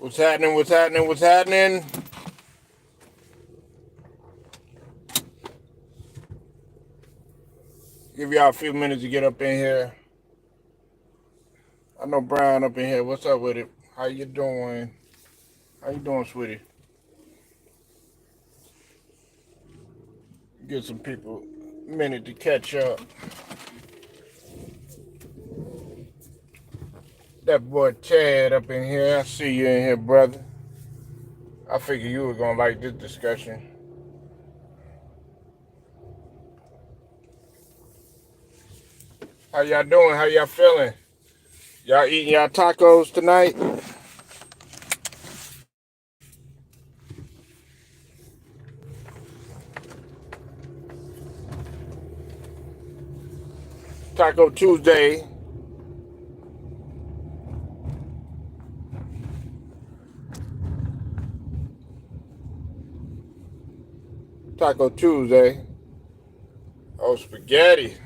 What's happening? What's happening? What's happening? Give y'all a few minutes to get up in here. I know Brian up in here. What's up with it? How you doing? How you doing, sweetie? Get some people a minute to catch up. That boy Chad up in here. I see you in here, brother. I figured you were gonna like this discussion. How y'all doing? How y'all feeling? Y'all eating y'all tacos tonight? Taco Tuesday. Taco Tuesday. Oh, spaghetti.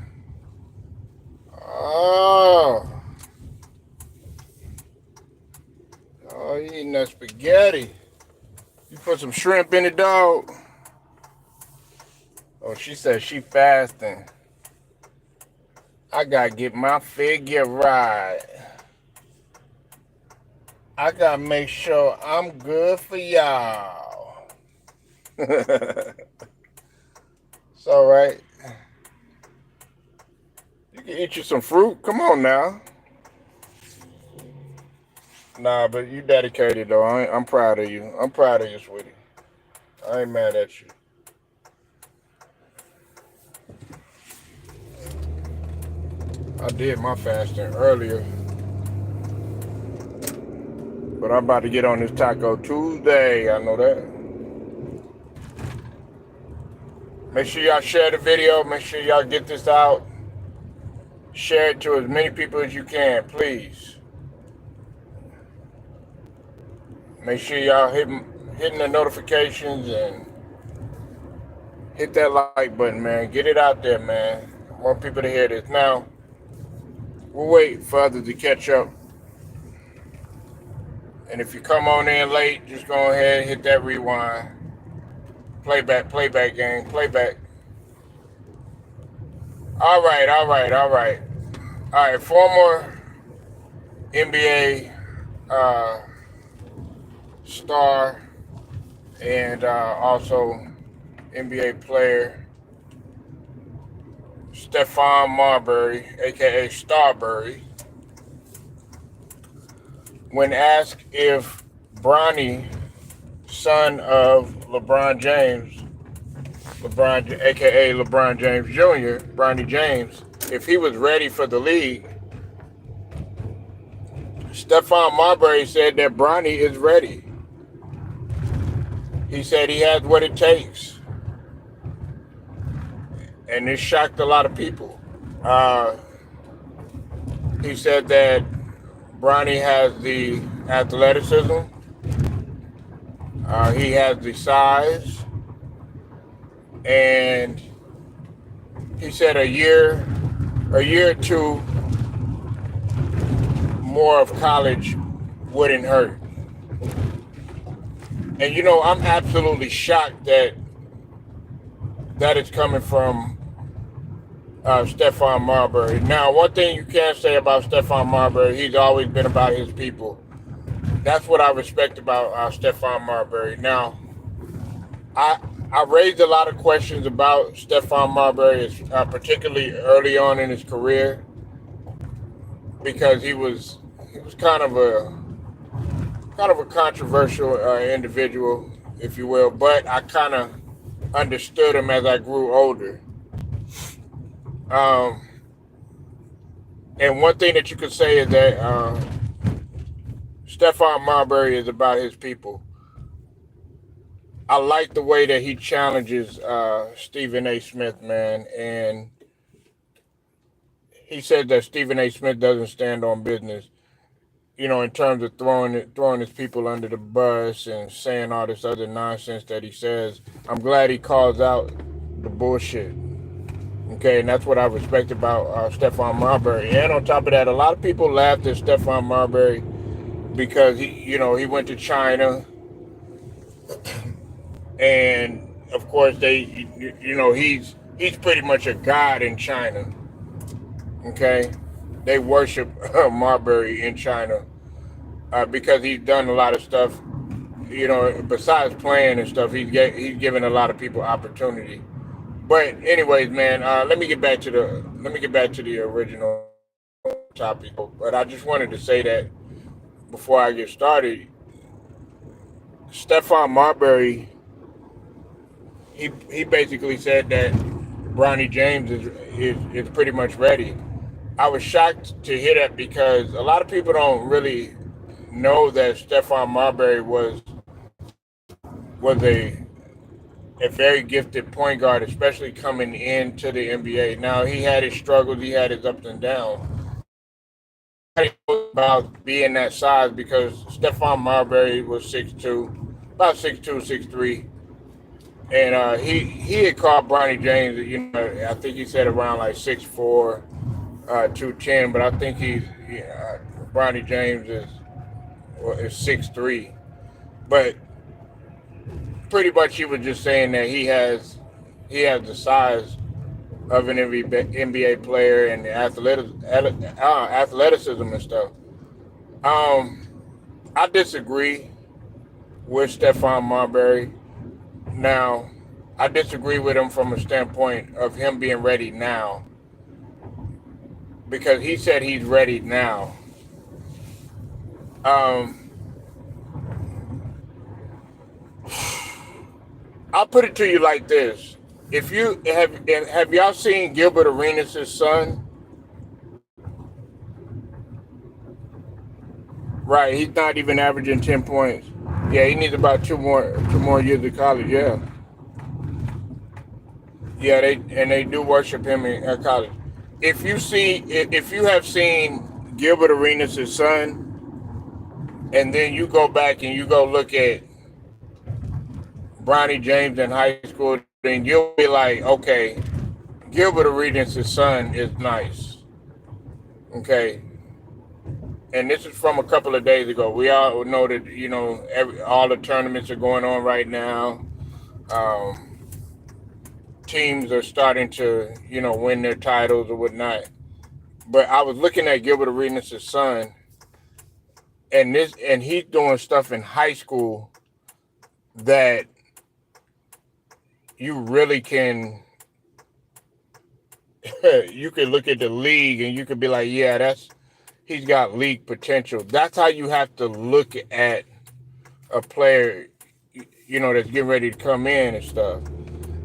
Oh, you eating that spaghetti. You put some shrimp in it, dog. Oh, she said she fasting. I gotta get my figure right. I gotta make sure I'm good for y'all. It's alright. You can eat you some fruit. Come on now. Nah, but you dedicated though. I'm proud of you. I'm proud of you, sweetie. I ain't mad at you. I did my fasting earlier. But I'm about to get on this Taco Tuesday. I know that. Make sure y'all share the video. Make sure y'all get this out. Share it to as many people as you can, please. Make sure y'all hitting the notifications and hit that like button, man. Get it out there, man. I want people to hear this. Now, we'll wait for others to catch up. And if you come on in late, just go ahead and hit that rewind. Playback, gang, playback. All right. Former NBA star and also NBA player Stephon Marbury, aka Starbury, when asked if Bronny, son of LeBron James, aka LeBron James Jr., Bronny James, if he was ready for the league, Stephon Marbury said that Bronny is ready. He said he has what it takes. And this shocked a lot of people. He said that Bronny has the athleticism. He has the size. And he said a year or two more of college wouldn't hurt. And you know, I'm absolutely shocked that is coming from Stephon Marbury. Now, one thing you can't say about Stephon Marbury, he's always been about his people. That's what I respect about Stephon Marbury. Now, I raised a lot of questions about Stephon Marbury, particularly early on in his career, because he was kind of a controversial individual, if you will. But I kind of understood him as I grew older. And one thing that you could say is that Stephon Marbury is about his people. I like the way that he challenges Stephen A. Smith, man. And he said that Stephen A. Smith doesn't stand on business, you know, in terms of throwing his people under the bus and saying all this other nonsense that he says. I'm glad he calls out the bullshit. Okay, and that's what I respect about Stephon Marbury. And on top of that, a lot of people laughed at Stephon Marbury because he went to China, and of course he's pretty much a god in China. Okay, they worship Marbury in China because he's done a lot of stuff. Besides playing and stuff, he's given a lot of people opportunity. But anyways, man, let me get back to the original topic. But I just wanted to say that before I get started, Stephon Marbury, he basically said that Bronny James is pretty much ready. I was shocked to hear that because a lot of people don't really know that Stephon Marbury was a very gifted point guard, especially coming into the NBA. Now he had his struggles, he had his ups and downs. About being that size because Stephon Marbury was 6'2", about 6'2", 6'3", and he had called Bronny James. I think he said around like 6'4", 210, but I think Bronny James is 6'3", but pretty much he was just saying that he has the size of an NBA player and the athleticism and stuff. I disagree with Stephon Marbury. Now, I disagree with him from a standpoint of him being ready now, because he said he's ready now. I'll put it to you like this: if you have y'all seen Gilbert Arenas' son? Right, he's not even averaging 10 points. Yeah, he needs about two more years of college. Yeah, yeah, they do worship him at college. If you have seen Gilbert Arenas' son, and then you go back and you go look at Bronny James in high school, then you'll be like, okay, Gilbert Arenas' son is nice. Okay. And this is from a couple of days ago. We all know that, all the tournaments are going on right now. Teams are starting to, win their titles or whatnot. But I was looking at Gilbert Arenas' son, and he's doing stuff in high school that you really can you could look at the league and you could be like, yeah, he's got league potential. That's how you have to look at a player, that's getting ready to come in and stuff.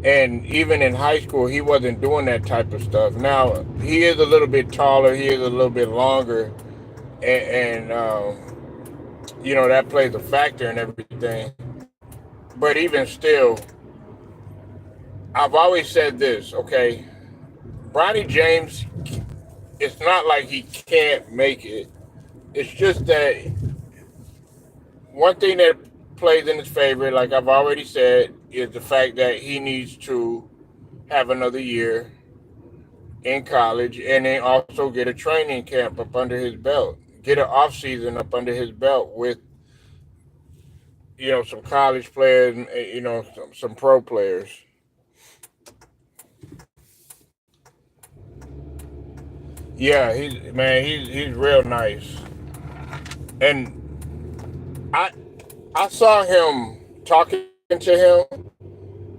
And even in high school, he wasn't doing that type of stuff. Now, he is a little bit taller, he is a little bit longer, and that plays a factor in everything. But even still, I've always said this, okay? Bronny James, it's not like he can't make it. It's just that one thing that plays in his favor, like I've already said, is the fact that he needs to have another year in college and then also get a training camp up under his belt, get an off season up under his belt with, some college players, some pro players. Yeah, he's real nice. And I saw him talking to him.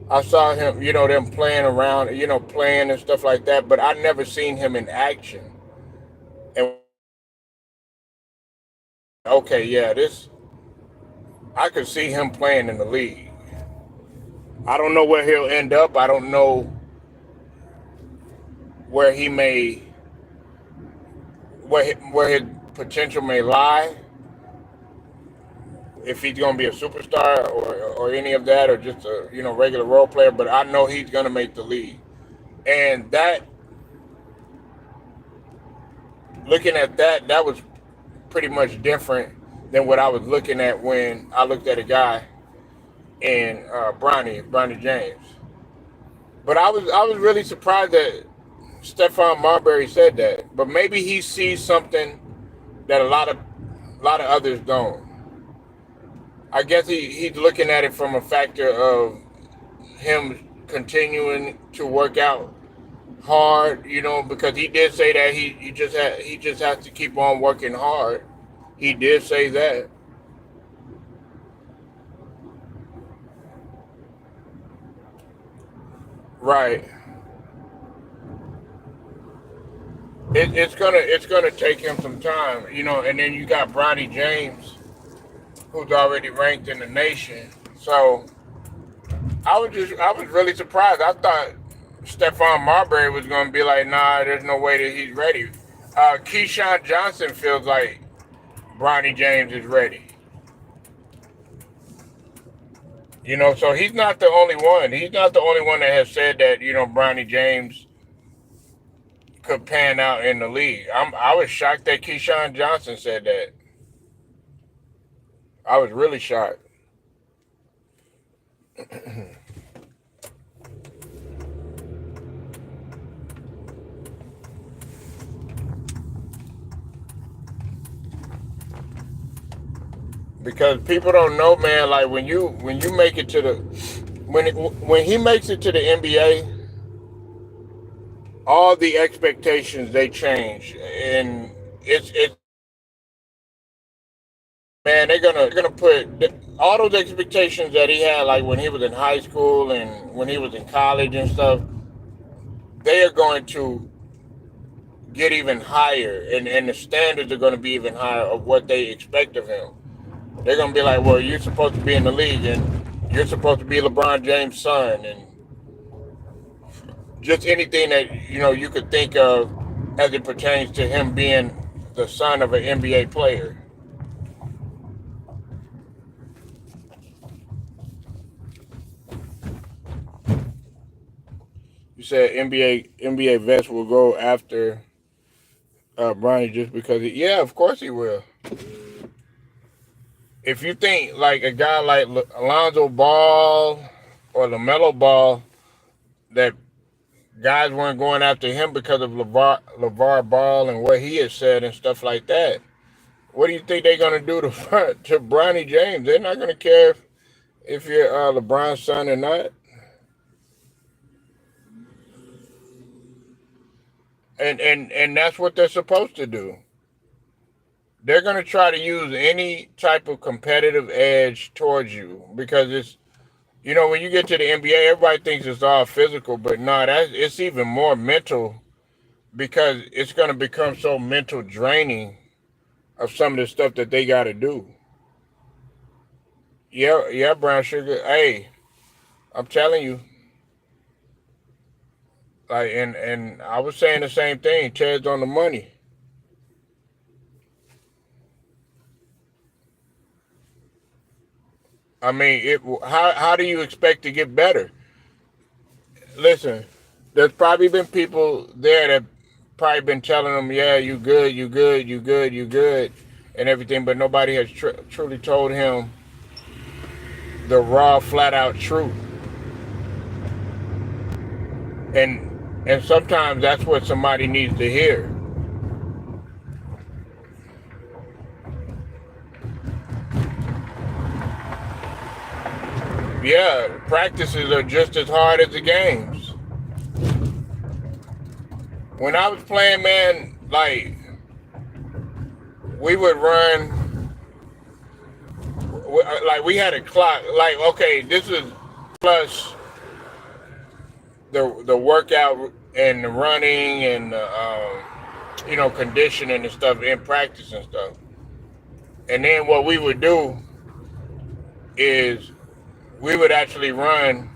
I saw him, them playing around, playing and stuff like that, but I never seen him in action. And okay, yeah, I could see him playing in the league. I don't know where he'll end up. I don't know where he may, where his potential may lie. If he's going to be a superstar or any of that, or just a regular role player, but I know he's going to make the league. And looking at that was pretty much different than what I was looking at when I looked at a guy in Bronny James. But I was really surprised that Stephon Marbury said that. But maybe he sees something that a A lot of others don't. I guess he's looking at it from a factor of him continuing to work out hard, because he did say that he just has to keep on working hard. He did say that. Right. It's gonna take him some time, and then you got Bronny James, who's already ranked in the nation. So I was really surprised. I thought Stephon Marbury was gonna be like, nah, there's no way that he's ready. Keyshawn Johnson feels like Bronny James is ready. So he's not the only one. He's not the only one that has said that, Bronny James could pan out in the league. I was shocked that Keyshawn Johnson said that. I was really shocked. Because people don't know, man. Like when you make it to the when he makes it to the NBA, all the expectations they change, and it's man, they're gonna put all those expectations that he had, like when he was in high school and when he was in college and stuff. They are going to get even higher, and the standards are going to be even higher of what they expect of him. They're going to be like, well, you're supposed to be in the league, and you're supposed to be LeBron James' son, and just anything that you could think of as it pertains to him being the son of an NBA player. You said NBA vets will go after Bronny just because yeah, of course he will. If you think like a guy like Alonzo Ball or LaMelo Ball, that guys weren't going after him because of LeVar Ball and what he has said and stuff like that, what do you think they're going to do to Bronny James? They're not going to care if you're LeBron's son or not. And that's what they're supposed to do. They're going to try to use any type of competitive edge towards you, because it's, when you get to the NBA, everybody thinks it's all physical, but no, it's even more mental, because it's going to become so mental draining of some of the stuff that they got to do. Yeah, yeah, Brown Sugar. Hey, I'm telling you, like, and I was saying the same thing. Ted's on the money. I mean, how do you expect to get better? Listen, there's probably been people there that probably been telling them, yeah, you good, you good, you good, you good, and everything, but nobody has truly told him the raw, flat out truth. And sometimes that's what somebody needs to hear. Yeah, practices are just as hard as the games. When I was playing, man, like, we would run, like, we had a clock, like, okay, this is plus the workout and the running and the conditioning and stuff in practice and stuff. And then what we would do is we would actually run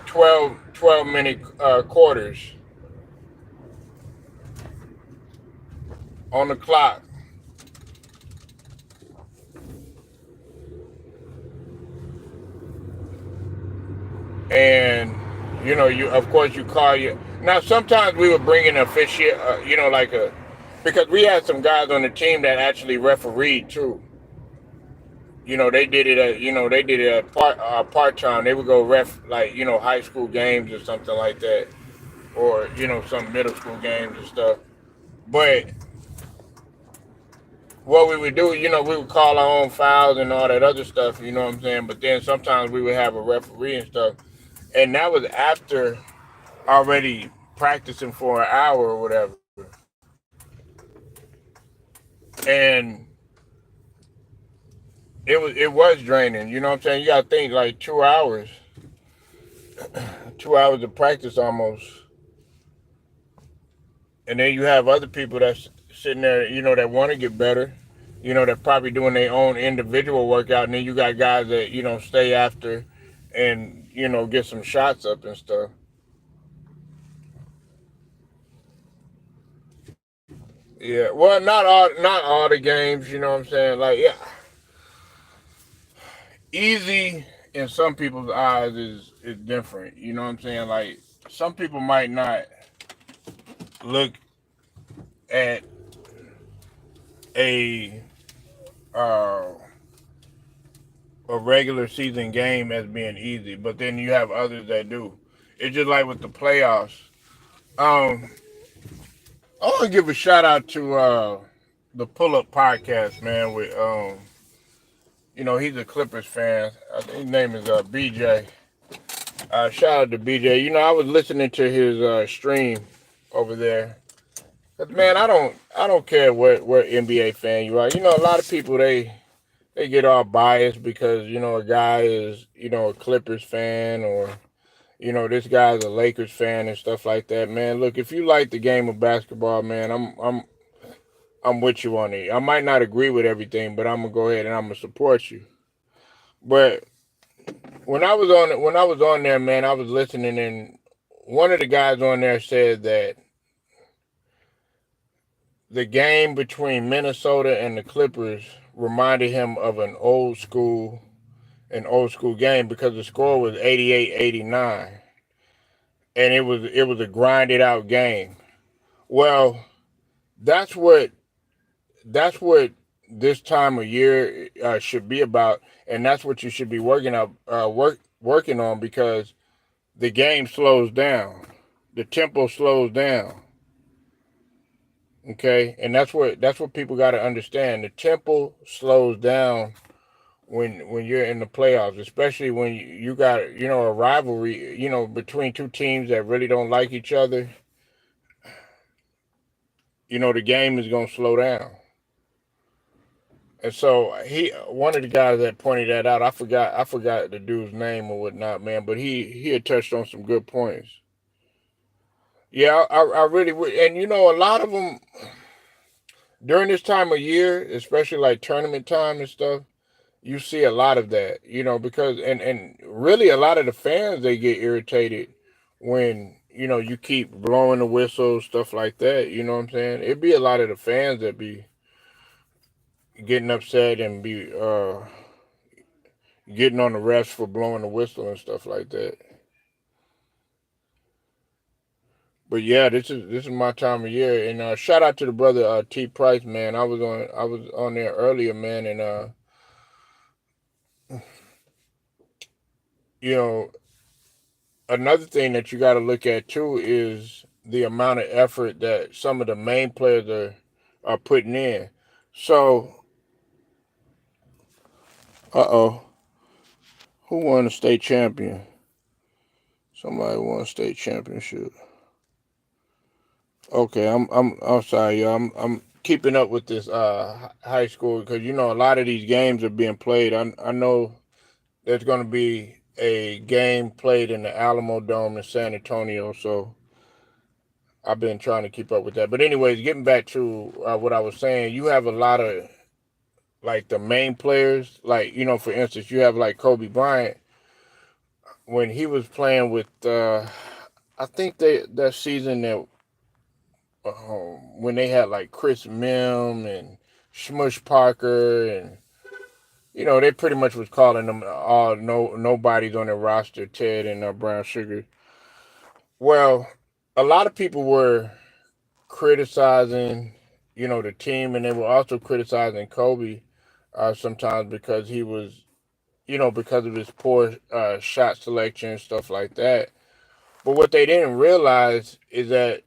12 minute quarters on the clock. And you of course you call you. Now sometimes we would bring in an official, like because we had some guys on the team that actually refereed too. They did it at part time. They would go ref, like, high school games or something like that, or some middle school games and stuff. But what we would do, we would call our own fouls and all that other stuff. You know what I'm saying? But then sometimes we would have a referee and stuff, and that was after already practicing for an hour or whatever. And it was draining. You know what I'm saying? You got to think like 2 hours, 2 hours of practice almost, and then you have other people that's sitting there, that want to get better, that probably doing their own individual workout, and then you got guys that stay after, and get some shots up and stuff. Yeah, well, not all the games. You know what I'm saying? Like, yeah, easy in some people's eyes is different. You know what I'm saying? Like, some people might not look at a uh, a regular season game as being easy, but then you have others that do. It's just like with the playoffs. Um, I want to give a shout out to the Pull Up Podcast, man. With he's a Clippers fan. I think his name is BJ. Shout out to BJ. I was listening to his stream over there. Cause man, I don't care what NBA fan you are. A lot of people they get all biased because a guy is a Clippers fan, or this guy's a Lakers fan and stuff like that. Man, look, if you like the game of basketball, man, I'm with you on it. I might not agree with everything, but I'm gonna go ahead and I'm gonna support you. But when I was on there, man, I was listening, and one of the guys on there said that the game between Minnesota and the Clippers reminded him of an old school game because the score was 88-89, and it was a grinded out game. Well, that's what that's what this time of year should be about, and that's what you should be working on, because the game slows down, the tempo slows down. Okay, and that's what people got to understand. The tempo slows down when you're in the playoffs, especially when you got a rivalry between two teams that really don't like each other. The game is gonna slow down. And so one of the guys that pointed that out, I forgot the dude's name or whatnot, man, but he had touched on some good points. Yeah, I really would, and a lot of them during this time of year, especially like tournament time and stuff, you see a lot of that, because and really a lot of the fans, they get irritated when you keep blowing the whistle, stuff like that. You know what I'm saying? It'd be a lot of the fans that be getting upset and be getting on the refs for blowing the whistle and stuff like that. But yeah, this is my time of year, and shout out to the brother T Price, man. I was on there earlier, man, and you know another thing that you got to look at too is the amount of effort that some of the main players are putting in. So, uh-oh, who won the state champion? Somebody won a state championship. Okay, I'm sorry, y'all. I'm keeping up with this high school, because a lot of these games are being played. I know there's going to be a game played in the Alamo Dome in San Antonio, so I've been trying to keep up with that. But anyways, getting back to what I was saying, you have a lot of like the main players, like for instance, you have like Kobe Bryant when he was playing with. I think that season that when they had like Chris Mim and Smush Parker, and they pretty much was calling them all nobodies on their roster, Ted and Brown Sugar. Well, a lot of people were criticizing, the team, and they were also criticizing Kobe sometimes because he was, because of his poor shot selection and stuff like that. But what they didn't realize is that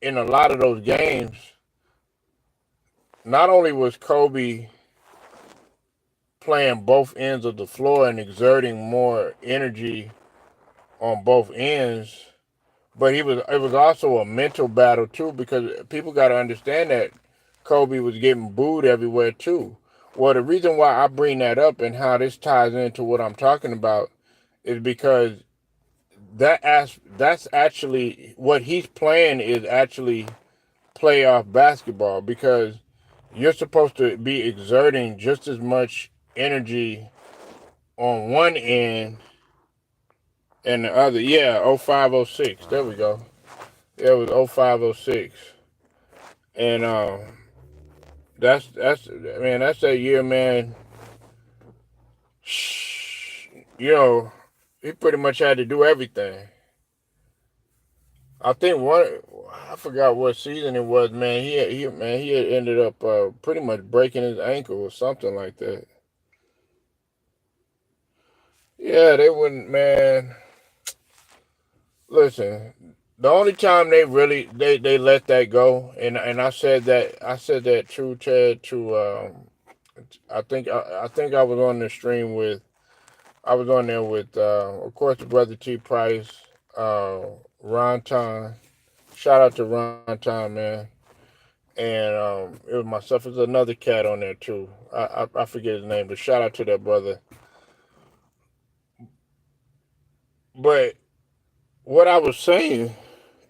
in a lot of those games, not only was Kobe playing both ends of the floor and exerting more energy on both ends, but it was also a mental battle too, because people got to understand that Kobe was getting booed everywhere too. Well, the reason why I bring that up and how this ties into what I'm talking about is because that's actually what he's playing is actually playoff basketball, because you're supposed to be exerting just as much energy on one end and the other. Yeah, 0506. There we go. Yeah, it was 0506. And that's man, that's that year, man. You know, he pretty much had to do everything. I think I forgot what season it was, man. He had ended up pretty much breaking his ankle or something like that. Yeah, they wouldn't, man. Listen, the only time they let that go, and I said that too, Ted. To I think I was on the stream with I was on there with of course the brother T Price, uh, Ron Ton. Shout out to Ron Ton, man. And it was myself. There's another cat on there too. I forget his name, but shout out to that brother. But what I was saying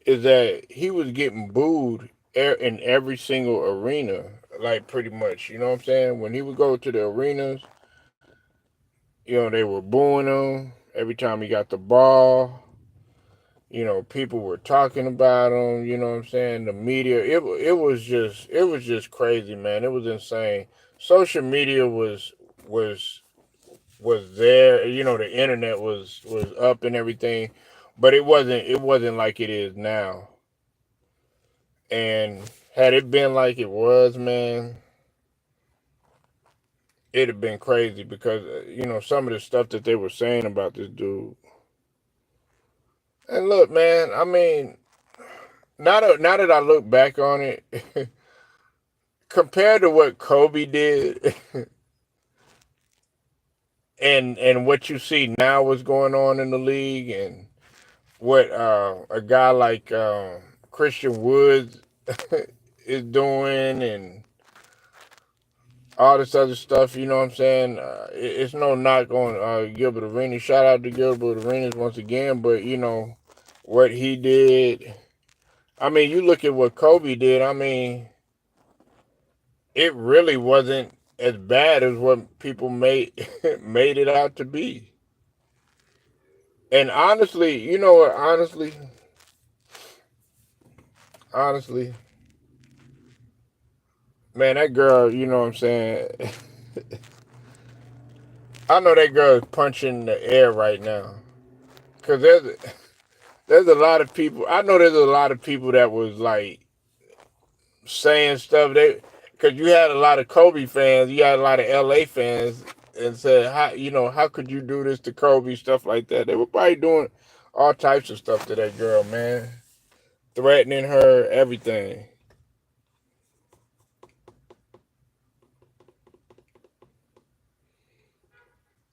is that he was getting booed in every single arena, like pretty much. You know what I'm saying? When he would go to the arenas, they were booing him every time he got the ball. People were talking about him. You know what I'm saying? The media, it was just crazy, man. It was insane. Social media was was there. The internet was up and everything, but it wasn't like it is now. And had it been like it was, man, it'd have been crazy, because some of the stuff that they were saying about this dude. And look, man, I mean, now that I look back on it, compared to what Kobe did, and what you see now what's going on in the league, and what a guy like Christian Woods is doing, and all this other stuff, you know what I'm saying? It's no knock on Gilbert Arenas. Shout out to Gilbert Arenas once again, but what he did. I mean, you look at what Kobe did. I mean, it really wasn't as bad as what people made made it out to be. And honestly, you know what? Honestly, man, that girl, you know what I'm saying? I know that girl is punching the air right now. Cause there's a lot of people. I know there's a lot of people that was like saying stuff. Cause you had a lot of Kobe fans, you had a lot of LA fans, and said, how could you do this to Kobe? Stuff like that. They were probably doing all types of stuff to that girl, man, threatening her, everything.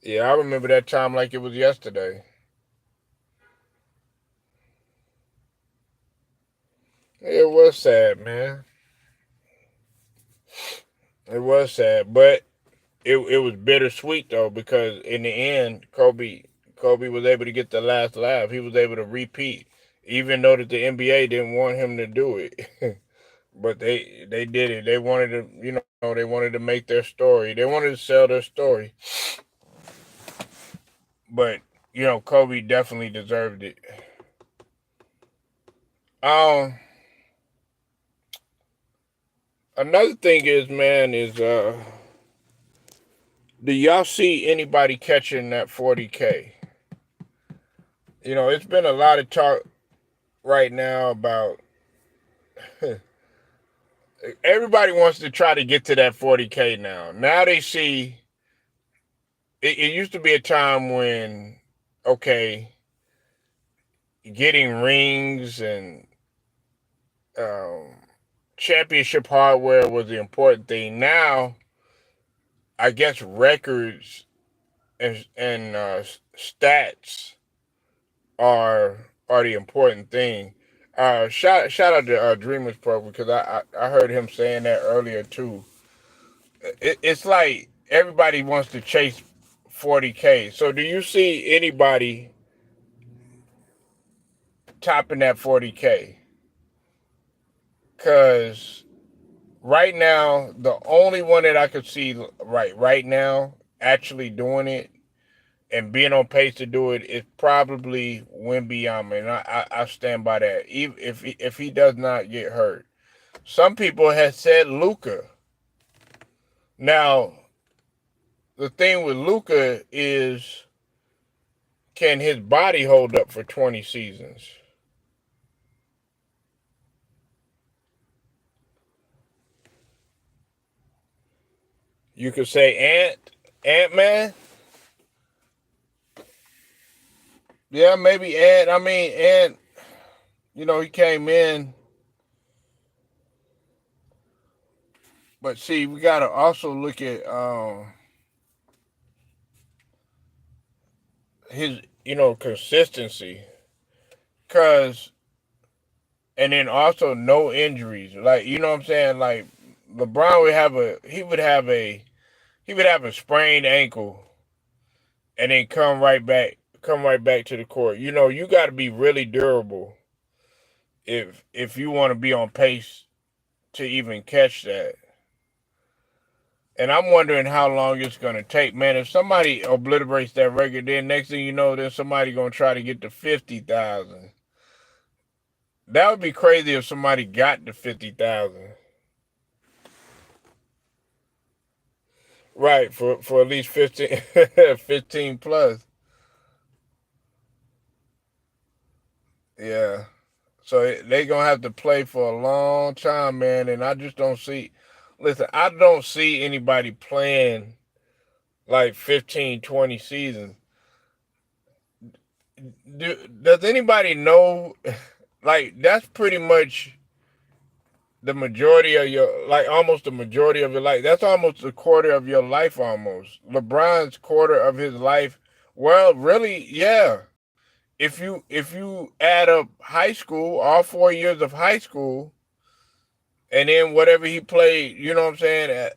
Yeah, I remember that time like it was yesterday. It was sad, man. It was sad, but it was bittersweet though, because in the end, Kobe was able to get the last laugh. He was able to repeat, even though that the NBA didn't want him to do it. But they did it. They wanted to, they wanted to make their story. They wanted to sell their story. But Kobe definitely deserved it. Um, Another thing is, man, is do y'all see anybody catching that 40K? It's been a lot of talk right now about everybody wants to try to get to that 40K now. Now they see it used to be a time when, okay, getting rings and um, championship hardware was the important thing. Now, I guess records and stats are the important thing. Shout out to Dreamers Pro because I heard him saying that earlier too. It's like everybody wants to chase 40K. So do you see anybody topping that 40K? Because right now, the only one that I could see right now actually doing it and being on pace to do it is probably Wimbyama, and I stand by that. Even if he does not get hurt, some people have said Luka. Now the thing with Luka is, can his body hold up for 20 seasons? You could say Ant Man. Yeah, maybe Ant. I mean Ant. He came in, but see, we gotta also look at his consistency, cause and then also no injuries. Like what I'm saying, like LeBron would have a he would have a sprained ankle and then come right back to the court. You got to be really durable if you want to be on pace to even catch that. And I'm wondering how long it's gonna take, man. If somebody obliterates that record, then next thing you know, then somebody gonna try to get to 50,000. That would be crazy if somebody got to 50,000. Right, for at least 15, 15 plus. Yeah. So they gonna have to play for a long time, man. And I just don't see. Listen, I don't see anybody playing like 15, 20 seasons. Does anybody know? Like that's pretty much the majority of your, like almost the majority of your life. That's almost a quarter of your life, almost. LeBron's quarter of his life. Well, really, yeah. If you add up high school, all 4 years of high school, and then whatever he played, you know what I'm saying?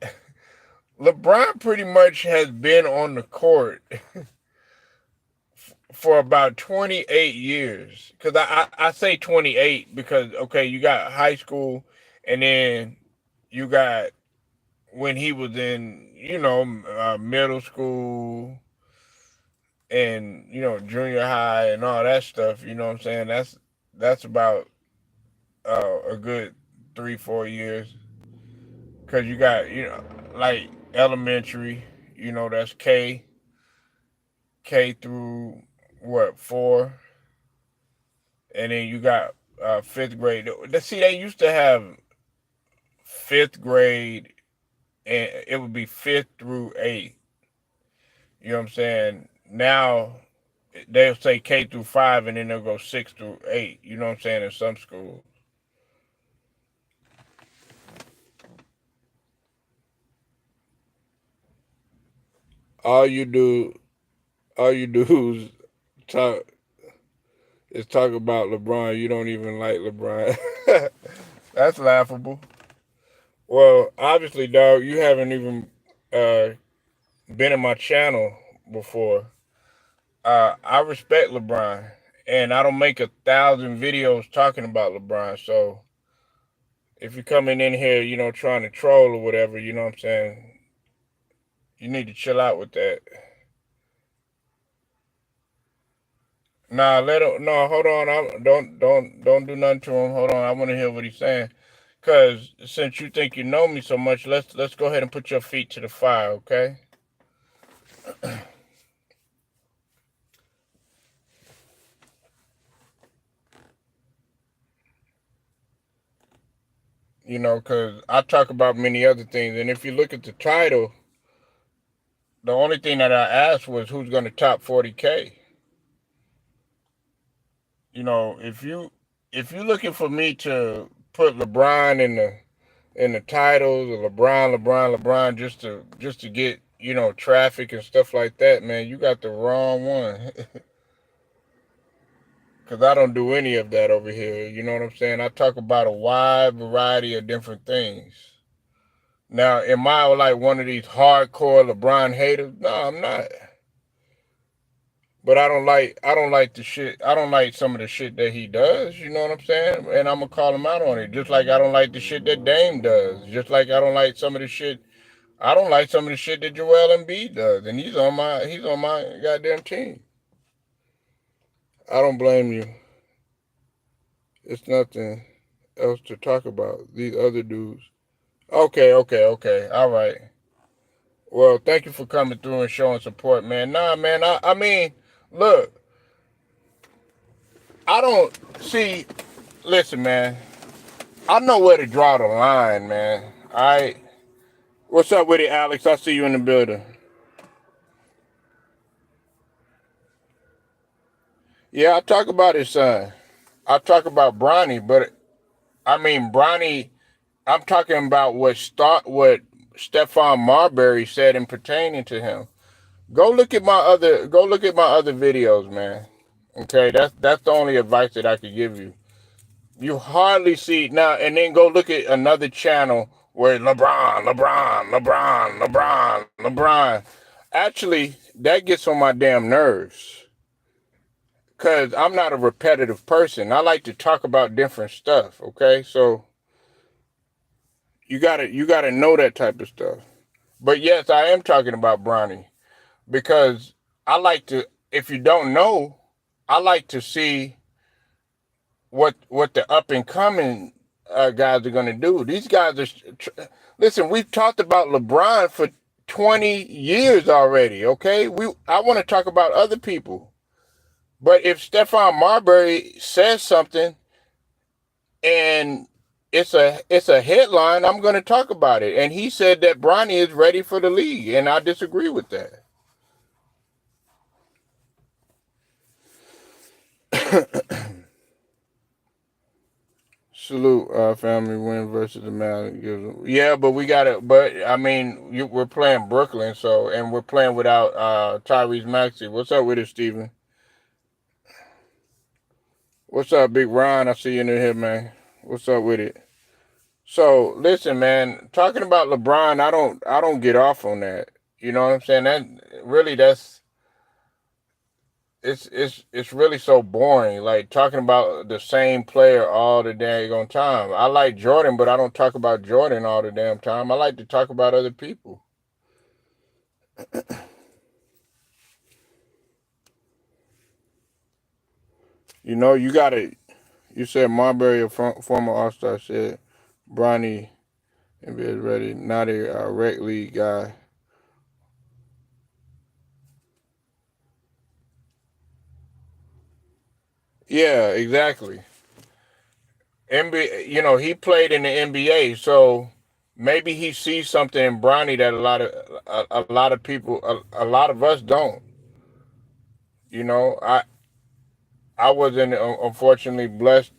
LeBron pretty much has been on the court for about 28 years. Because I say 28 because, okay, you got high school, and then you got when he was in, middle school and, junior high and all that stuff, you know what I'm saying? That's about a good 3 4 years, because you got like elementary, that's K through what 4, and then you got fifth grade. See, they used to have fifth grade, and it would be fifth through eighth. You know what I'm saying? Now they'll say K through 5, and then they'll go 6 through 8. You know what I'm saying? In some schools, all you do, all you do is talk talk about LeBron. You don't even like LeBron. That's laughable. Well, obviously, dog, you haven't even uh, been in my channel before. I respect LeBron, and I don't make 1,000 videos talking about LeBron. So if you're coming in here, trying to troll or whatever, you know what I'm saying, you need to chill out with that. Nah, let him. No, hold on. Don't do nothing to him. Hold on. I want to hear what he's saying. Cause since you think you know me so much, let's go ahead and put your feet to the fire, okay? Cause I talk about many other things, and if you look at the title, the only thing that I asked was who's going to top 40K. If you're looking for me to put LeBron in the in the titles of LeBron, just to get traffic and stuff like that, man, you got the wrong one. Cause I don't do any of that over here. You know what I'm saying? I talk about a wide variety of different things. Now, am I like one of these hardcore LeBron haters? No, I'm not. But I don't like the shit. I don't like some of the shit that he does. You know what I'm saying? And I'm gonna call him out on it. Just like I don't like the shit that Dame does. Just like I don't like some of the shit. I don't like some of the shit that Joel Embiid does. And he's on my goddamn team. I don't blame you. It's nothing else to talk about. These other dudes. Okay. All right. Well, thank you for coming through and showing support, man. Nah, man. I mean, look, I don't see. Listen, man. I know where to draw the line, man. All right. What's up with it, Alex? I see you in the building. Yeah, I talk about his son. I talk about Bronny, but I mean Bronny. I'm talking about what Stephon Marbury said in pertaining to him. Go look at my other videos, man. Okay, that's the only advice that I could give you. You hardly see now, and then go look at another channel where LeBron. Actually, that gets on my damn nerves because I'm not a repetitive person. I like to talk about different stuff. Okay, so you gotta know that type of stuff. But yes, I am talking about Bronny because I like to. If you don't know, I like to see what the up and coming guys are going to do. These guys are. Listen, we've talked about LeBron for 20 years already. Okay, I want to talk about other people. But if Stephon Marbury says something and it's a headline, I'm going to talk about it. And he said that Bronny is ready for the league, and I disagree with that. Salute, family win versus the man. Yeah, but we got it. But I mean, we're playing Brooklyn, and we're playing without Tyrese Maxey. What's up with it, Steven? What's up, Big Ron? I see you in here, man. What's up with it? So listen, man. Talking about LeBron, I don't get off on that. You know what I'm saying? That's it's really so boring. Like talking about the same player all the dang time. I like Jordan, but I don't talk about Jordan all the damn time. I like to talk about other people. You gotta. You said Marbury, a former All Star, said Bronny is ready, not a rec league guy. Yeah, exactly. NBA, he played in the NBA, so maybe he sees something in Bronny that a lot of people, a lot of us don't. You know, I wasn't unfortunately blessed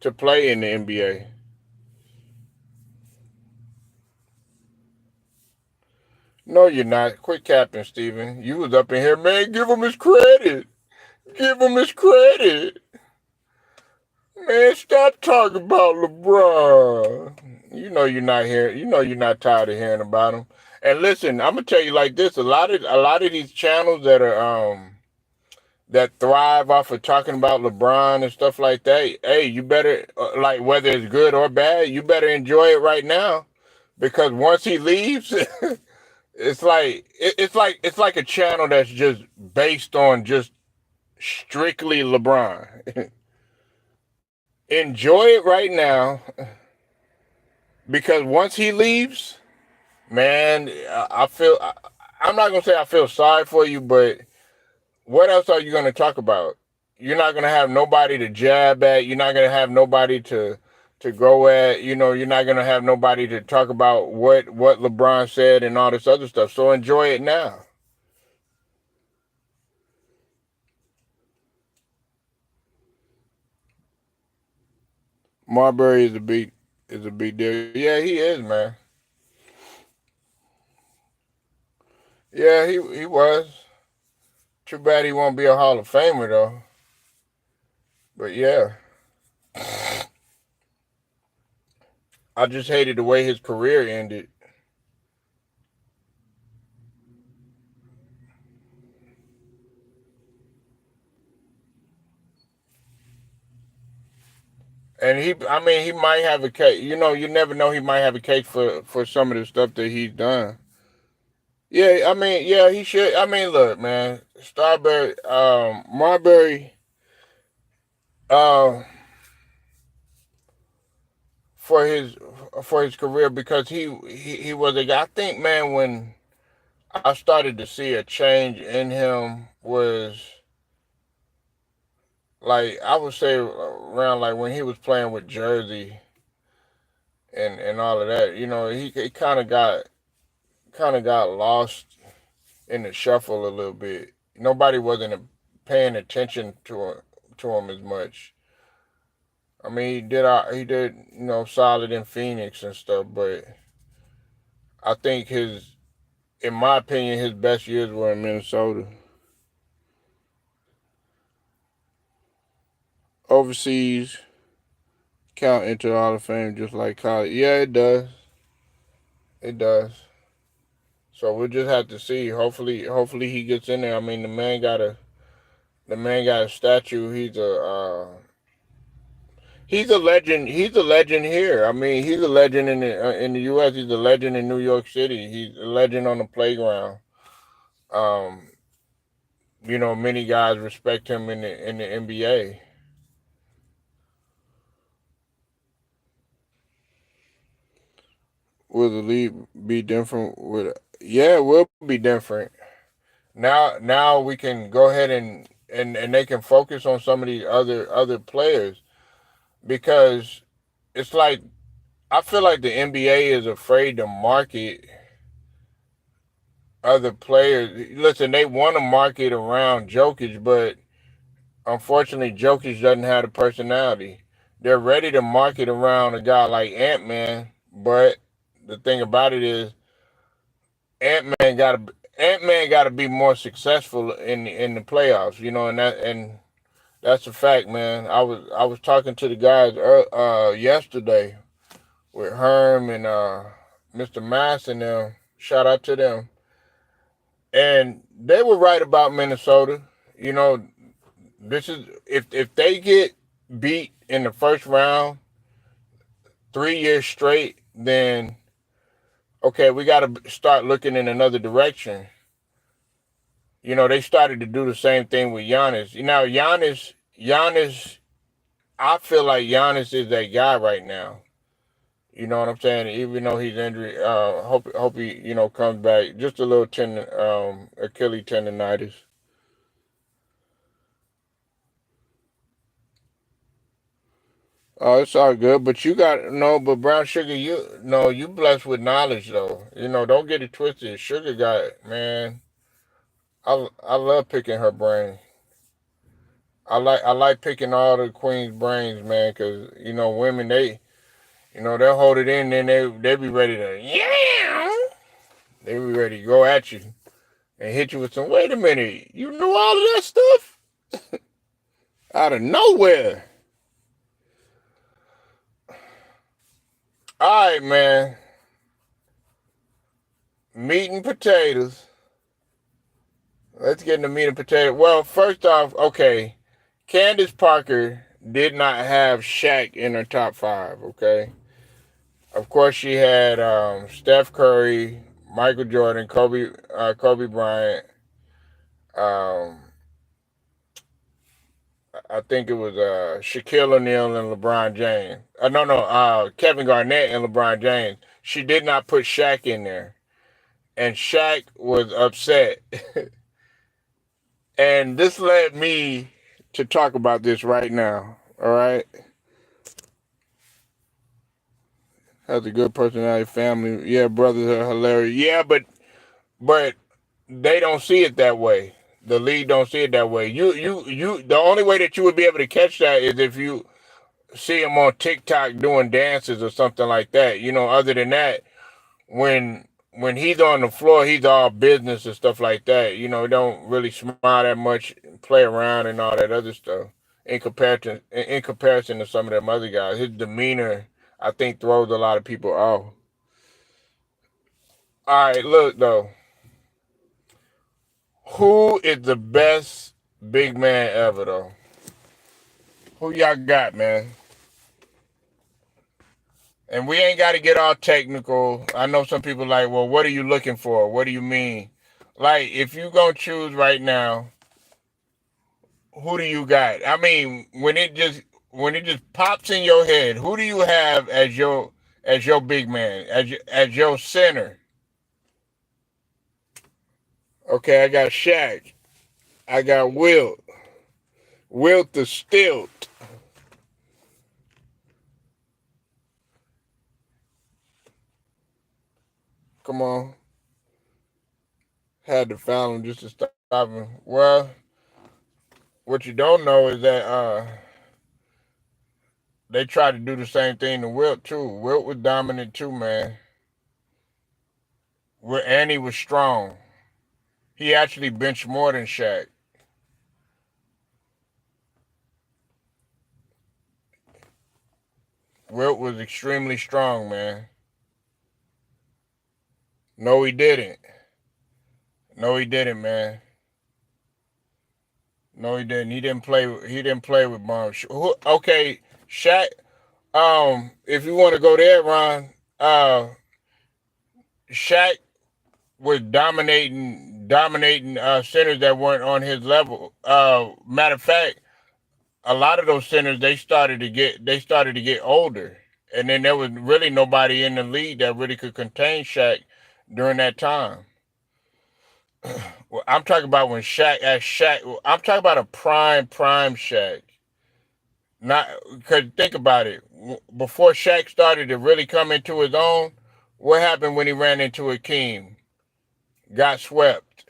to play in the NBA. No, you're not. Quit capping, Steven. You was up in here, man. Give him his credit. Give him his credit. Man, stop talking about LeBron. You know you're not hearing. You know you're not tired of hearing about him. And listen, I'm gonna tell you like this: a lot of these channels that thrive off of talking about LeBron and stuff like that. Hey, you better like whether it's good or bad, you better enjoy it right now because once he leaves, it's like a channel that's just based on just strictly LeBron. Enjoy it right now because once he leaves, man, I feel I'm not gonna say I feel sorry for you, but what else are you gonna talk about? You're not gonna have nobody to jab at. You're not gonna have nobody to go at. You're not gonna have nobody to talk about what LeBron said and all this other stuff. So enjoy it now. Marbury is a beat is a big deal. Yeah, he is, man. Yeah, he was. Too bad he won't be a Hall of Famer though. But yeah, I just hated the way his career ended. And I mean, he might have a case. You know, you never know. He might have a case for some of the stuff that he's done. Yeah, I mean, yeah, he should. I mean, look, man, Marbury, uh, for his for his career because he was a guy. I think, man, when I started to see a change in him was like I would say around like when he was playing with Jersey and all of that. You know, he kind of got lost in the shuffle a little bit. Nobody wasn't paying attention to him as much. I mean, he did solid in Phoenix and stuff, but I think in my opinion, his best years were in Minnesota. Overseas count into the Hall of Fame just like college. Yeah, it does. It does. So we'll just have to see. Hopefully he gets in there. I mean, the man got a statue. He's a legend. He's a legend here. I mean, he's a legend in the U.S. He's a legend in New York City. He's a legend on the playground. Um, many guys respect him in the NBA. Will the league be different? Yeah, it will be different. Now we can go ahead and they can focus on some of these other players because it's like I feel like the NBA is afraid to market other players. Listen, they want to market around Jokic, but unfortunately, Jokic doesn't have the personality. They're ready to market around a guy like Ant-Man, but the thing about it is Ant-Man got to Ant-Man got to be more successful in the playoffs, and that's a fact, man. I was talking to the guys yesterday with Herm and Mr. Mass and them. Shout out to them. And they were right about Minnesota. You know, this is if they get beat in the first round 3 years straight, then okay, we got to start looking in another direction. They started to do the same thing with Giannis. Giannis, I feel like Giannis is that guy right now. You know what I'm saying? Even though he's injured, hope he comes back. Just a little Achilles tendonitis. Oh, it's all good, but you got no. But Brown Sugar, you blessed with knowledge though. Don't get it twisted. Sugar got man. I love picking her brain. I like picking all the queen's brains, man, because women they'll hold it in, then they be ready to they be ready to go at you and hit you with some. Wait a minute, you knew all of that stuff out of nowhere. All right, man. Meat and potatoes. Let's get into meat and potatoes. Well, first off, okay, Candace Parker did not have Shaq in her top five. Okay, of course she had Steph Curry, Michael Jordan, Kobe Bryant. Um, I think it was Shaquille O'Neal and LeBron James. No, Kevin Garnett and LeBron James. She did not put Shaq in there, and Shaq was upset. And this led me to talk about this right now. All right, has a good personality, family. Yeah, brothers are hilarious. Yeah, but they don't see it that way. The league don't see it that way. The only way that you would be able to catch that is if you see him on TikTok doing dances or something like that. Other than that, when when he's on the floor, he's all business and stuff like that. Don't really smile that much, play around and all that other stuff. In comparison to some of them other guys, his demeanor, I think, throws a lot of people off. All right, look though, who is the best big man ever though? Who y'all got, man? And we ain't got to get all technical. I know some people like, well, what are you looking for? What do you mean? Like, if you gonna choose right now, who do you got? I mean, when it just pops in your head, who do you have as your big man, as your center? Okay, I got Shaq. I got Wilt the Stilt. Come on, had to foul him just to stop him. Well, what you don't know is that they tried to do the same thing to Wilt too. Wilt was dominant too, man. And he was strong. He actually benched more than Shaq. Wilt was extremely strong, man. No, he didn't. No, he didn't, man. No, he didn't. He didn't play with Bum. Okay, Shaq. If you want to go there, Ron. Shaq was dominating centers that weren't on his level. Matter of fact, a lot of those centers they started to get older, and then there was really nobody in the league that really could contain Shaq during that time. Well, I'm talking about when Shaq. I'm talking about a prime Shaq. Not because think about it. Before Shaq started to really come into his own, what happened when he ran into Akeem? Got swept.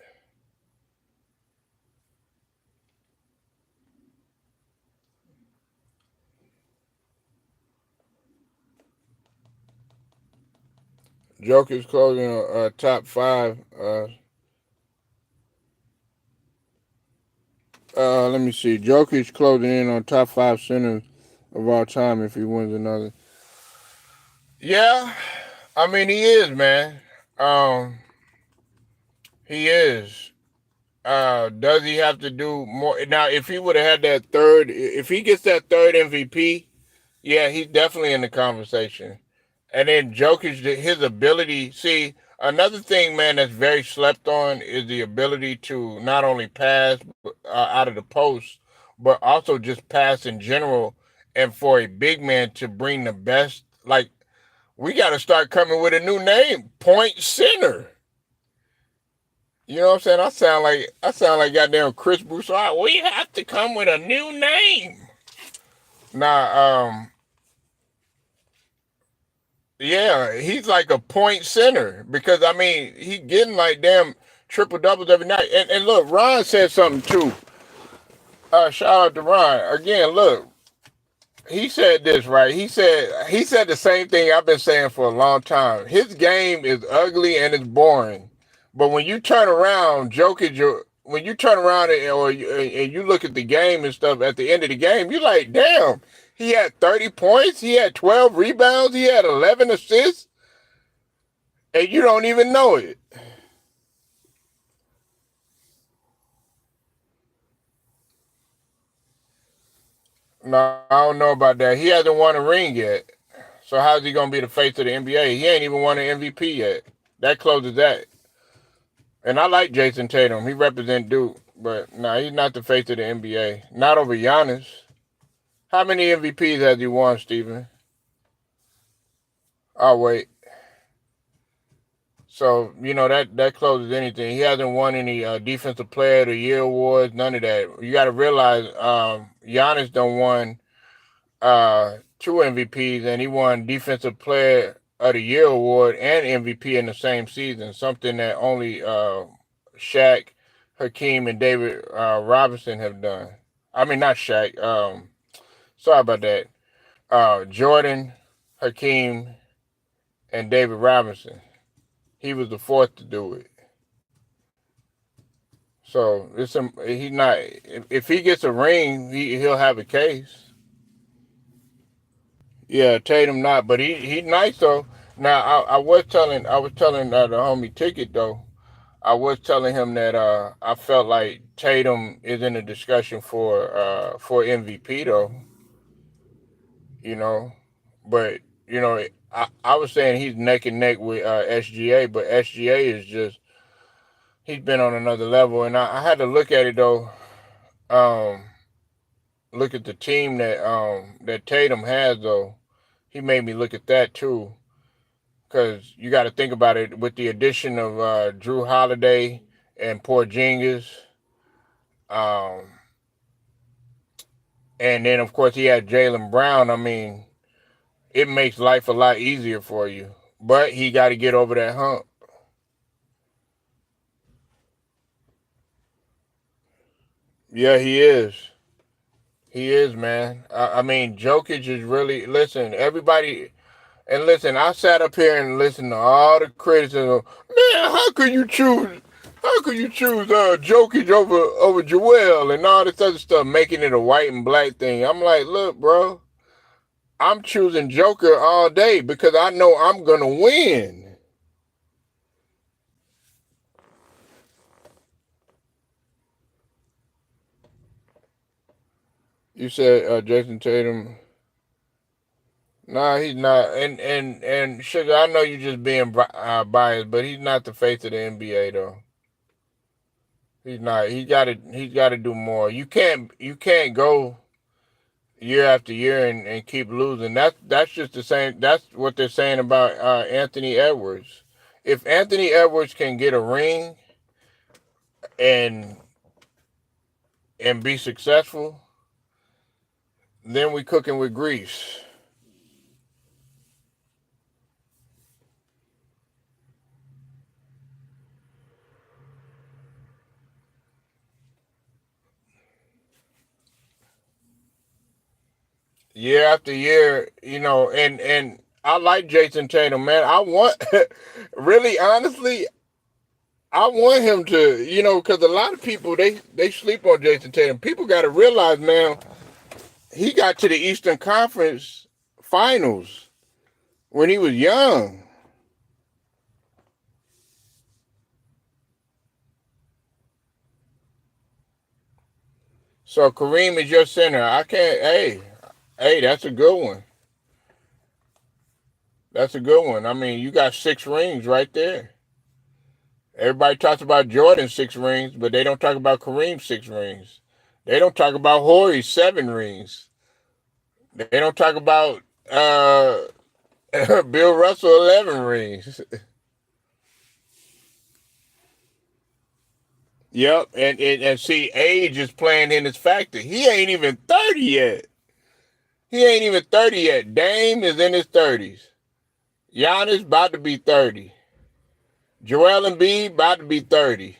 Joker's closing top five. Let me see. Joker's closing in on top five centers of all time if he wins another. Yeah, I mean he is, man. Um, he is. Does he have to do more now? If he would have had that third, if he gets that third MVP, yeah, he's definitely in the conversation. And then Jokic, his ability. See, another thing, man, that's very slept on is the ability to not only pass out of the post, but also just pass in general. And for a big man to bring the best, like we got to start coming with a new name, point center. You know what I'm saying? I sound like goddamn Chris Broussard. We have to come with a new name. Nah, yeah, he's like a point center because I mean he getting like damn triple doubles every night. And look, Ron said something too. Shout out to Ron again. Look, he said this right. He said the same thing I've been saying for a long time. His game is ugly and it's boring, but when you turn around, when you turn around and you look at the game and stuff at the end of the game, you're like, damn. He had 30 points. He had 12 rebounds. He had 11 assists, and you don't even know it. No, I don't know about that. He hasn't won a ring yet. So how's he gonna be the face of the NBA? He ain't even won an MVP yet. That closes that. And I like Jason Tatum. He represent Duke, but nah, he's not the face of the NBA. Not over Giannis. How many MVPs has he won, Steven? Oh wait. So that closes anything. He hasn't won any Defensive Player of the Year awards. None of that. You got to realize Giannis done won two MVPs, and he won Defensive Player of the Year award and MVP in the same season. Something that only Shaq, Hakeem, and David Robinson have done. I mean, not Shaq. Sorry about that. Jordan, Hakeem, and David Robinson. He was the fourth to do it. So he's not. If he gets a ring, he'll have a case. Yeah, Tatum not, but he nice though. Now I was telling the homie Ticket though. I was telling him that I felt like Tatum is in a discussion for MVP though. You know, but I was saying he's neck and neck with SGA, but SGA is just he's been on another level, and I had to look at it though. Um, Look at the team that Tatum has though. He made me look at that too, because you got to think about it with the addition of Drew Holiday and Porzingis, um, and then of course he had Jaylen Brown. I mean, it makes life a lot easier for you, but he got to get over that hump. Yeah, he is. He is, man. I mean, Jokic is really listen. Everybody, and listen, I sat up here and listened to all the criticism. Man, how could you choose? How could you choose Jokic over Joel and all this other stuff, making it a white and black thing? I'm like, look, bro, I'm choosing Joker all day because I know I'm gonna win. You said Jason Tatum. Nah, he's not. And Sugar, I know you just being biased, but he's not the face of the NBA though. He's not. He's got to do more. You can't go year after year and keep losing. That's just the same. That's what they're saying about Anthony Edwards. If Anthony Edwards can get a ring and be successful, then we cooking with grease. Year after year, and I like Jason Tatum, man. I want, really, honestly, I want him to, because a lot of people they sleep on Jason Tatum. People got to realize, man, he got to the Eastern Conference Finals when he was young. So Kareem is your center. I can't. Hey, that's a good one. That's a good one. I mean, you got six rings right there. Everybody talks about Jordan's six rings, but they don't talk about Kareem's six rings. They don't talk about Horry's seven rings. They don't talk about Bill Russell 11 rings. Yep, and see, age is playing in his factor. He ain't even 30 yet. He ain't even 30 yet. Dame is in his 30s. Giannis about to be 30. Joel Embiid about to be 30.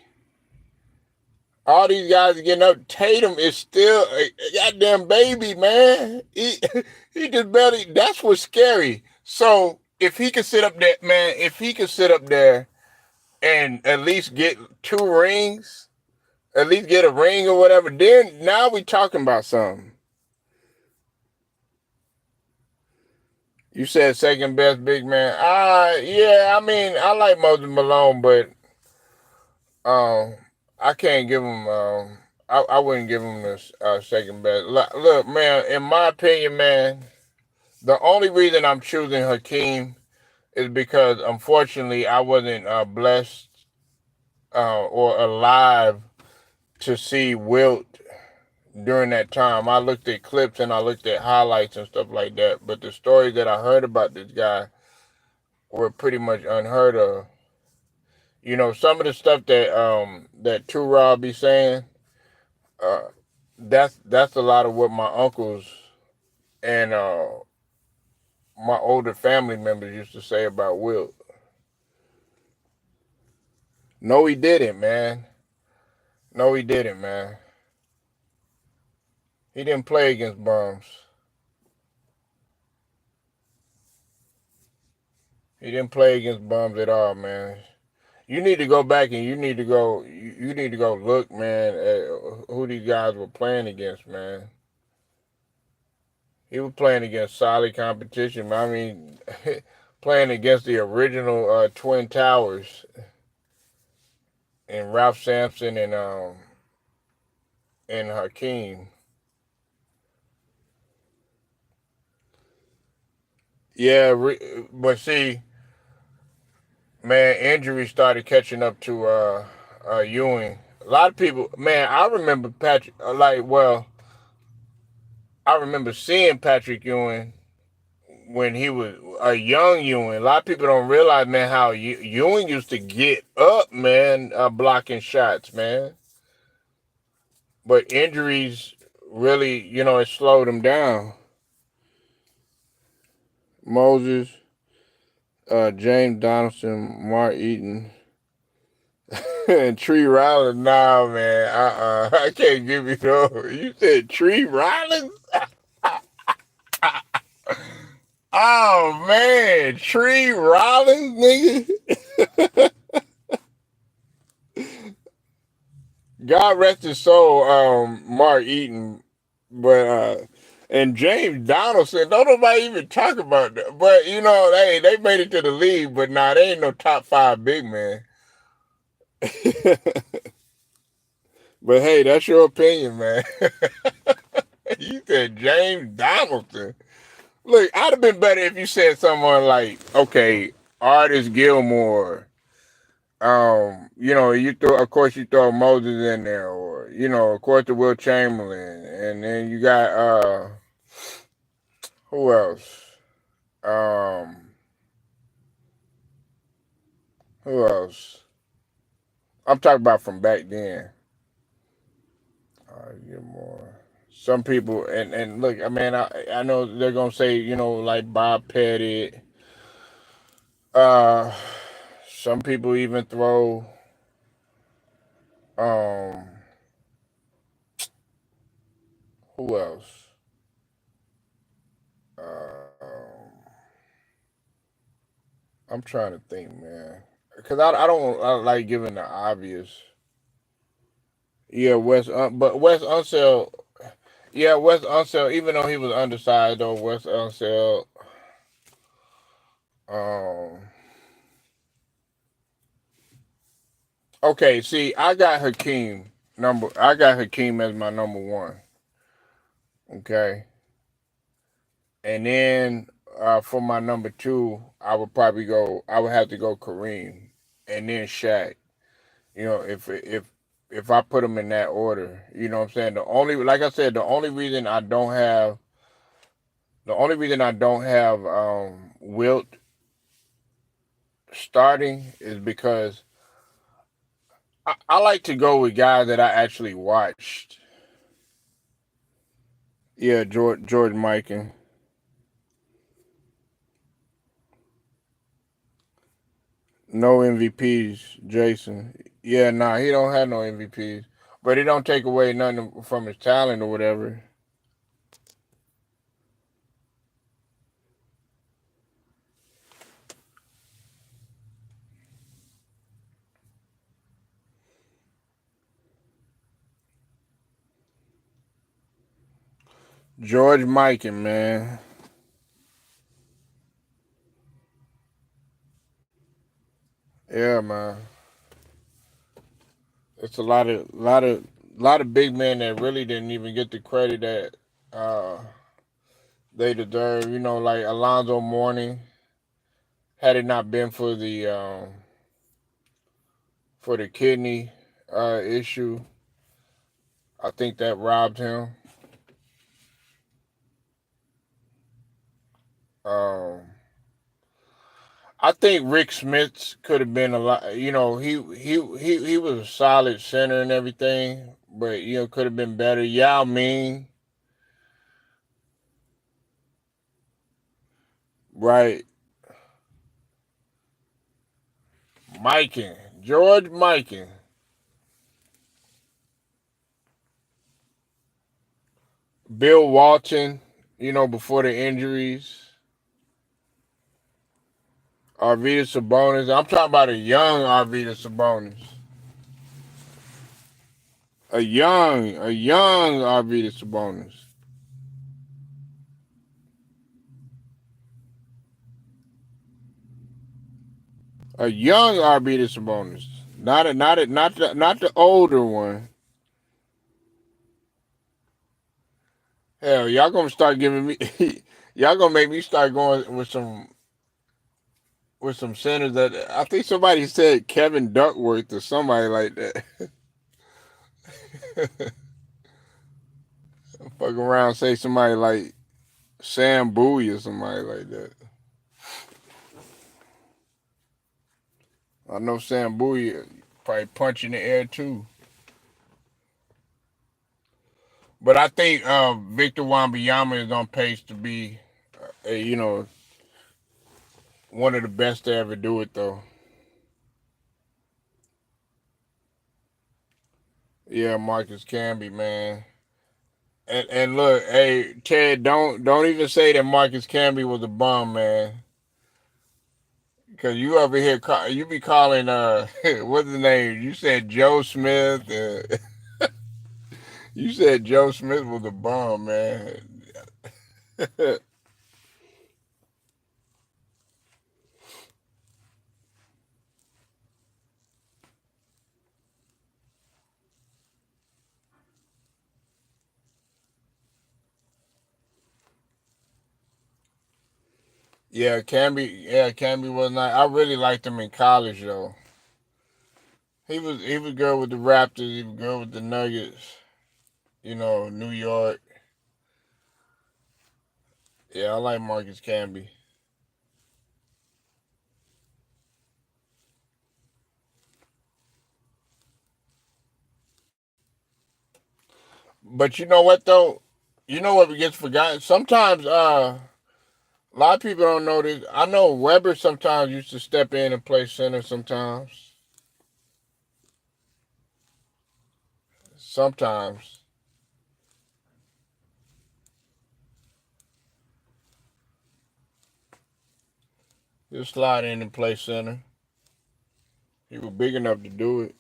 All these guys are getting up. Tatum is still a goddamn baby, man. He just barely. That's what's scary. So if he could sit up there, man, if he could sit up there and at least get two rings, at least get a ring or whatever, then now we talking about something. You said second best big man. Yeah, I mean I like Moses Malone, but um, I can't give him. I wouldn't give him the second best. Look, man. In my opinion, man, the only reason I'm choosing Hakeem is because unfortunately I wasn't blessed or alive to see Wilt during that time. I looked at clips and I looked at highlights and stuff like that, but the stories that I heard about this guy were pretty much unheard of. Some of the stuff that Two Rob be saying, uh, that's a lot of what my uncles and my older family members used to say about Wilt. No, he didn't, man. No, he didn't, man. He didn't play against bums. He didn't play against bums at all, man. You need to go back and you need to go look, man, at who these guys were playing against, man. He was playing against solid competition. I mean, playing against the original Twin Towers and Ralph Sampson and Hakeem. Yeah, but see, man, injuries started catching up to Ewing. A lot of people, man, I remember Patrick. I remember seeing Patrick Ewing when he was a young Ewing. A lot of people don't realize, man, how Ewing used to get up, man, blocking shots, man. But injuries really, it slowed him down. Moses, James Donaldson, Mark Eaton, and Tree Rollins. Nah, man, I can't give you those. You said Tree Rollins? Oh man, Tree Rollins, nigga. God rest his soul, Mark Eaton, but and James Donaldson. Don't nobody even talk about that. But they made it to the league, but nah, they ain't no top five big man. But hey, that's your opinion, man. You said James Donaldson. Look, I'd have been better if you said someone like, okay, Artis Gilmore. Of course you throw Moses in there, or of course the Will Chamberlain, and then you got who else? Um, who else? I'm talking about from back then. Gilmore. Some people, and look, I mean, I know they're gonna say, like Bob Pettit. Uh, some people even throw um, who else? I'm trying to think, man, because I don't like giving the obvious. Yeah, but Wes Unseld. Yeah, Wes Unseld. Even though he was undersized, though Wes Unseld. Um. Okay, see, I got Hakeem number. I got Hakeem as my number one. Okay, and then for my number two, I would probably go. I would have to go Kareem, and then Shaq. If I put them in that order, you know what I'm saying. Like I said, the only reason I don't have Wilt starting is because I like to go with guys that I actually watched. Yeah, George Mikan. No MVPs, Jason. Yeah, nah, he don't have no MVPs. But it don't take away nothing from his talent or whatever. George Mikan, man. Yeah, man. It's a lot of big men that really didn't even get the credit that they deserve. Like Alonzo Mourning. Had it not been for the kidney issue, I think that robbed him. Um, I think Rick Smith could have been a lot. He was a solid center and everything, but could have been better. Yao Ming, right? Mikan, George Mikan, Bill Walton. Before the injuries. Arvidas Sabonis. I'm talking about a young Arvidas Sabonis. A young Arvidas Sabonis. A young Arvidas Sabonis. Not the older one. Hell, y'all gonna start giving me. Y'all gonna make me start going with some centers that I think somebody said Kevin Duckworth or somebody like that. Fuck around, say somebody like Sam Bowie or somebody like that. I know Sam Bowie probably punch in the air too. But I think Victor Wembanyama is on pace to be, one of the best to ever do it though. Yeah, Marcus Camby, man. And look, hey Ted, don't even say that Marcus Camby was a bum, man. Cause you over here, you be calling what's his name? You said Joe Smith. You said Joe Smith was a bum, man. Yeah, Camby was not. I really liked him in college though. He was good with the Raptors. He was good with the Nuggets. New York. Yeah, I like Marcus Camby. But you know what though? You know what gets forgotten? Sometimes a lot of people don't know this. I know Weber sometimes used to step in and play center sometimes. Sometimes. He'll slide in and play center. He was big enough to do it.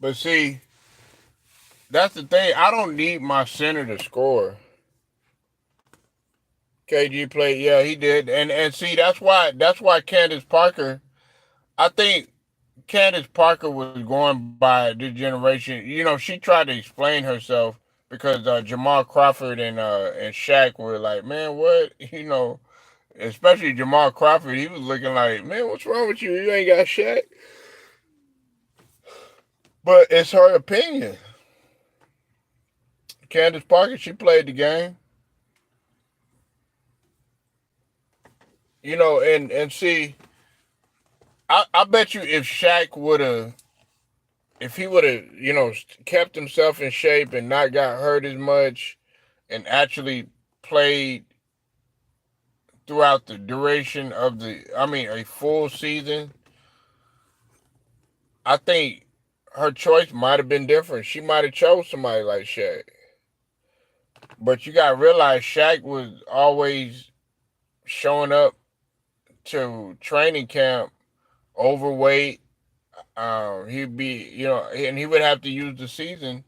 But see, that's the thing. I don't need my center to score. KG played, yeah, he did. And see, that's why Candace Parker, I think Candace Parker was going by this generation. She tried to explain herself because Jamal Crawford and Shaq were like, man, what? Especially Jamal Crawford, he was looking like, man, what's wrong with you? You ain't got Shaq. But it's her opinion. Candace Parker, she played the game. And see, I bet you if he would have, kept himself in shape and not got hurt as much and actually played throughout the duration of a full season, I think her choice might have been different. She might have chose somebody like Shaq. But you got to realize Shaq was always showing up to training camp overweight. He'd be, and he would have to use the season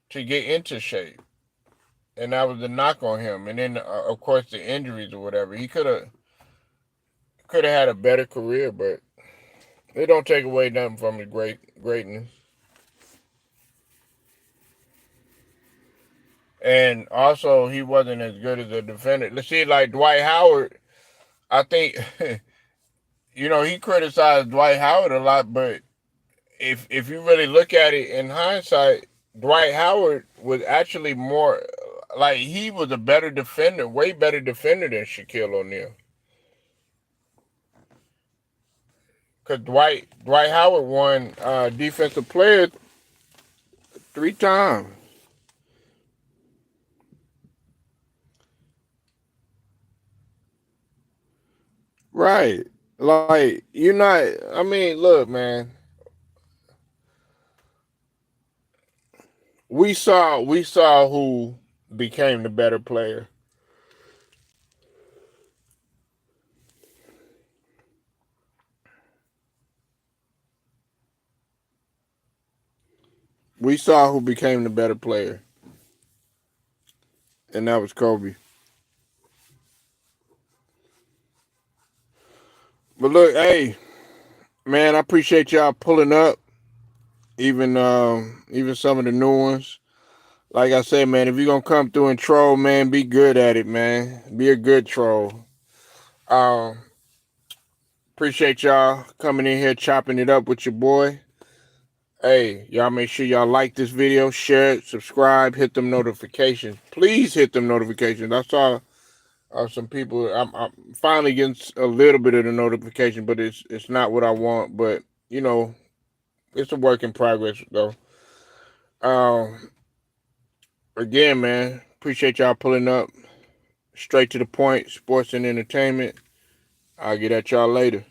to get into shape. And that was the knock on him. And then, of course, the injuries or whatever. He could have had a better career, but it don't take away nothing from his greatness. And also, he wasn't as good as a defender. Let's see, like Dwight Howard. I think, he criticized Dwight Howard a lot, but if you really look at it in hindsight, Dwight Howard was actually more like he was a better defender, way better defender than Shaquille O'Neal. Because Dwight Howard won defensive player 3 times. Right. Like you're not. I mean, look, man. We saw who became the better player. We saw who became the better player, and that was Kobe. But look, hey, man, I appreciate y'all pulling up, even some of the new ones. Like I said, man, if you're gonna come through and troll, man, be good at it, man. Be a good troll. Um, Appreciate y'all coming in here, chopping it up with your boy. Hey, y'all make sure y'all like this video, share it, subscribe, hit them notifications. Please hit them notifications. I saw some people. I'm finally getting a little bit of the notification, but it's not what I want. But you know, it's a work in progress though. Um, Again, man, appreciate y'all pulling up. Straight to the point, sports and entertainment. I'll get at y'all later.